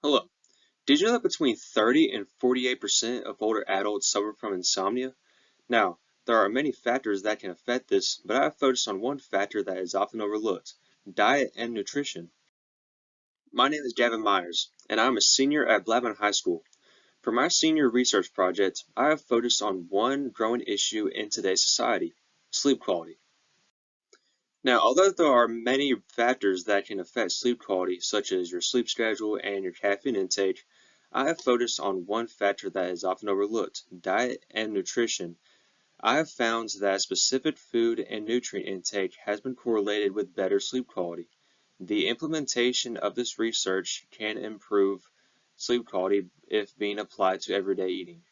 Hello. Did you know that between 30 and 48% of older adults suffer from insomnia? Now, there are many factors that can affect this, but I have focused on one factor that is often overlooked: diet and nutrition. My name is Gavin Myers, and I'm a senior at Blackman High School. For my senior research project, I have focused on one growing issue in today's society: sleep quality. Now, although there are many factors that can affect sleep quality, such as your sleep schedule and your caffeine intake, I have focused on one factor that is often overlooked: diet and nutrition. I have found that specific food and nutrient intake has been correlated with better sleep quality. The implementation of this research can improve sleep quality if being applied to everyday eating.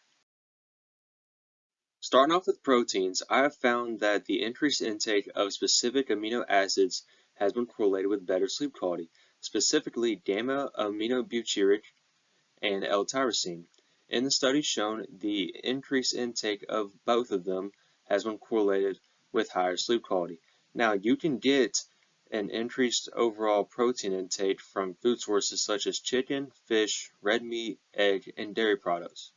Starting off with proteins, I have found that the increased intake of specific amino acids has been correlated with better sleep quality, specifically gamma-aminobutyric and L-tyrosine. In the study shown, the increased intake of both of them has been correlated with higher sleep quality. Now, you can get an increased overall protein intake from food sources such as chicken, fish, red meat, egg, and dairy products.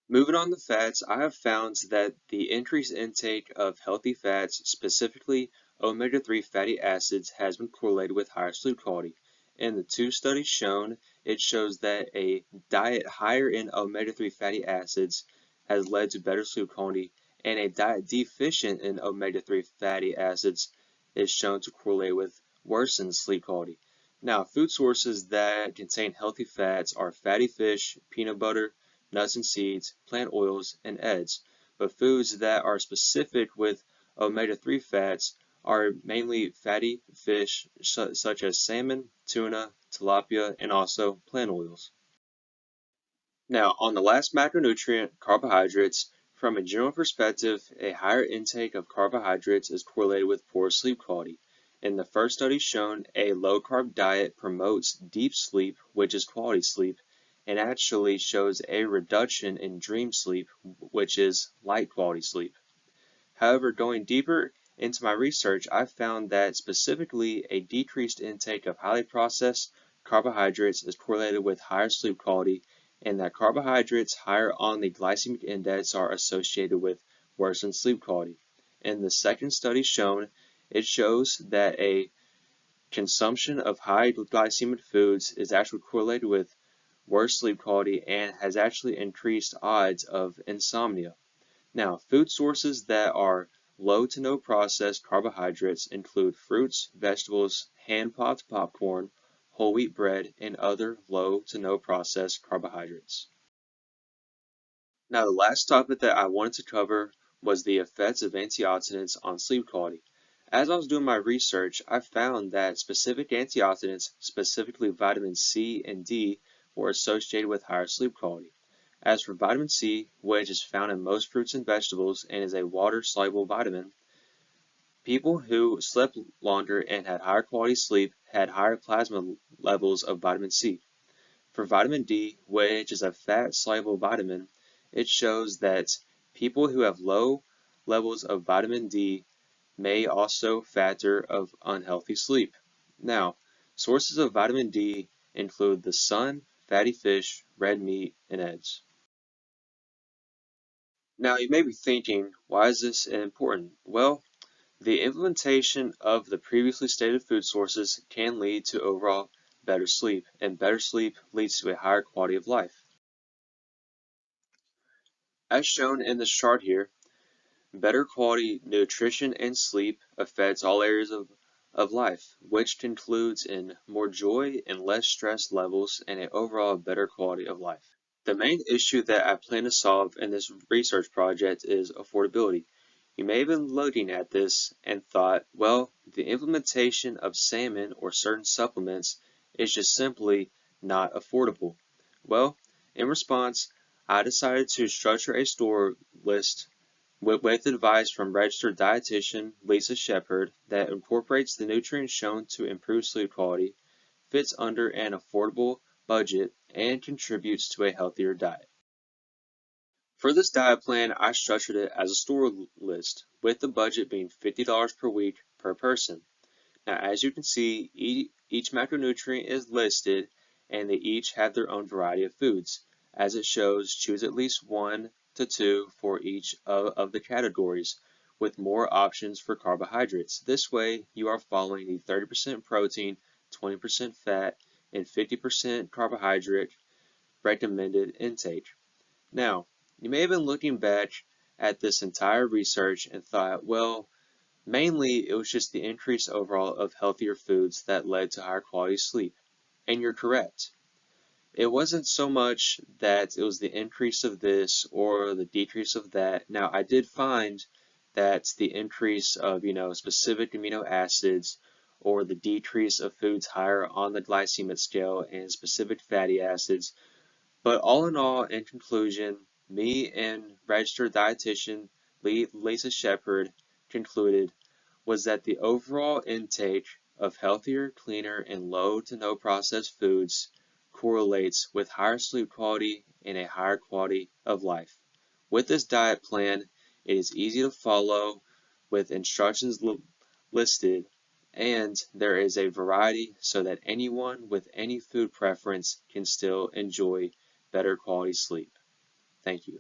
Moving on to fats, I have found that the increased intake of healthy fats, specifically omega-3 fatty acids, has been correlated with higher sleep quality. In the two studies shown, it shows that a diet higher in omega-3 fatty acids has led to better sleep quality, and a diet deficient in omega-3 fatty acids is shown to correlate with worsened sleep quality. Now, food sources that contain healthy fats are fatty fish, peanut butter, nuts and seeds, plant oils, and eggs, but foods that are specific with omega-3 fats are mainly fatty fish such as salmon, tuna, tilapia, and also plant oils. Now, on the last macronutrient, carbohydrates, from a general perspective, a higher intake of carbohydrates is correlated with poor sleep quality. In the first study shown, a low-carb diet promotes deep sleep, which is quality sleep, and actually shows a reduction in dream sleep, which is light quality sleep. However, going deeper into my research, I found that specifically a decreased intake of highly processed carbohydrates is correlated with higher sleep quality, and that carbohydrates higher on the glycemic index are associated with worsened sleep quality. In the second study shown, it shows that a consumption of high glycemic foods is actually correlated with worse sleep quality and has actually increased odds of insomnia. Now, food sources that are low to no processed carbohydrates include fruits, vegetables, hand-popped popcorn, whole wheat bread, and other low to no processed carbohydrates. Now, the last topic that I wanted to cover was the effects of antioxidants on sleep quality. As I was doing my research, I found that specific antioxidants, specifically vitamin C and D, were associated with higher sleep quality. As for vitamin C, which is found in most fruits and vegetables and is a water-soluble vitamin, people who slept longer and had higher quality sleep had higher plasma levels of vitamin C. For vitamin D, which is a fat-soluble vitamin, it shows that people who have low levels of vitamin D may also factor of unhealthy sleep. Now, sources of vitamin D include the sun, fatty fish, red meat, and eggs. Now, you may be thinking, why is this important? Well, the implementation of the previously stated food sources can lead to overall better sleep, and better sleep leads to a higher quality of life. As shown in this chart here, better quality nutrition and sleep affects all areas of life, which concludes in more joy and less stress levels and an overall better quality of life. The main issue that I plan to solve in this research project is affordability. You may have been looking at this and thought, well, the implementation of salmon or certain supplements is just simply not affordable. Well, in response, I decided to structure a store list with advice from Registered Dietitian Lisa Shepherd that incorporates the nutrients shown to improve sleep quality, fits under an affordable budget, and contributes to a healthier diet. For this diet plan, I structured it as a store list, with the budget being $50 per week per person. Now, as you can see, each macronutrient is listed, and they each have their own variety of foods. As it shows, choose at least 1 to 2 for each of the categories, with more options for carbohydrates. This way, you are following the 30% protein, 20% fat, and 50% carbohydrate recommended intake. Now, you may have been looking back at this entire research and thought, well, mainly it was just the increase overall of healthier foods that led to higher quality sleep. And you're correct. It wasn't so much that it was the increase of this or the decrease of that. Now, I did find that the increase of, specific amino acids or the decrease of foods higher on the glycemic scale and specific fatty acids. But all in all, in conclusion, me and registered dietitian Lisa Shepherd concluded was that the overall intake of healthier, cleaner, and low to no processed foods correlates with higher sleep quality and a higher quality of life. With this diet plan, it is easy to follow with instructions listed, and there is a variety so that anyone with any food preference can still enjoy better quality sleep. Thank you.